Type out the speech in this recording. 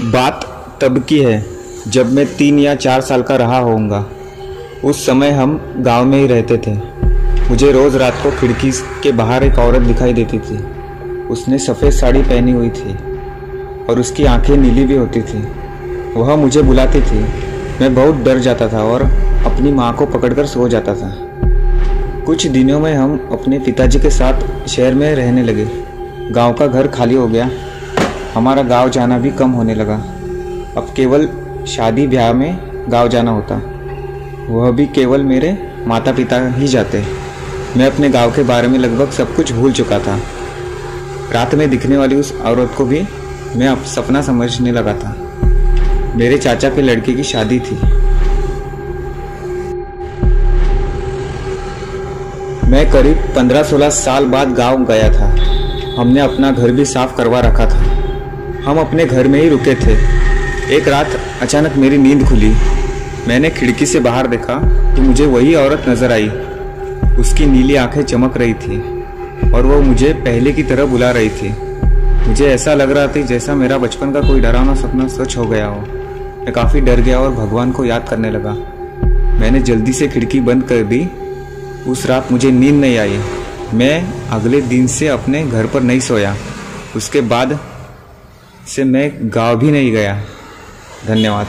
बात तब की है जब मैं 3 या 4 साल का रहा होऊंगा। उस समय हम गांव में ही रहते थे। मुझे रोज़ रात को खिड़की के बाहर एक औरत दिखाई देती थी। उसने सफ़ेद साड़ी पहनी हुई थी और उसकी आंखें नीली भी होती थी। वह मुझे बुलाती थी। मैं बहुत डर जाता था और अपनी माँ को पकड़कर सो जाता था। कुछ दिनों में हम अपने पिताजी के साथ शहर में रहने लगे। गांव का घर खाली हो गया। हमारा गांव जाना भी कम होने लगा। अब केवल शादी ब्याह में गांव जाना होता, वह भी केवल मेरे माता पिता ही जाते। मैं अपने गांव के बारे में लगभग सब कुछ भूल चुका था। रात में दिखने वाली उस औरत को भी मैं अब सपना समझने लगा था। मेरे चाचा के लड़के की शादी थी। मैं करीब 15-16 साल बाद गांव गया था। हमने अपना घर भी साफ करवा रखा था। हम अपने घर में ही रुके थे। एक रात अचानक मेरी नींद खुली। मैंने खिड़की से बाहर देखा तो मुझे वही औरत नजर आई। उसकी नीली आंखें चमक रही थी और वो मुझे पहले की तरह बुला रही थी। मुझे ऐसा लग रहा था जैसा मेरा बचपन का कोई डरावना सपना सच हो गया हो। मैं काफ़ी डर गया और भगवान को याद करने लगा। मैंने जल्दी से खिड़की बंद कर दी। उस रात मुझे नींद नहीं आई। मैं अगले दिन से अपने घर पर नहीं सोया। उसके बाद से मैं गाँव भी नहीं गया। धन्यवाद।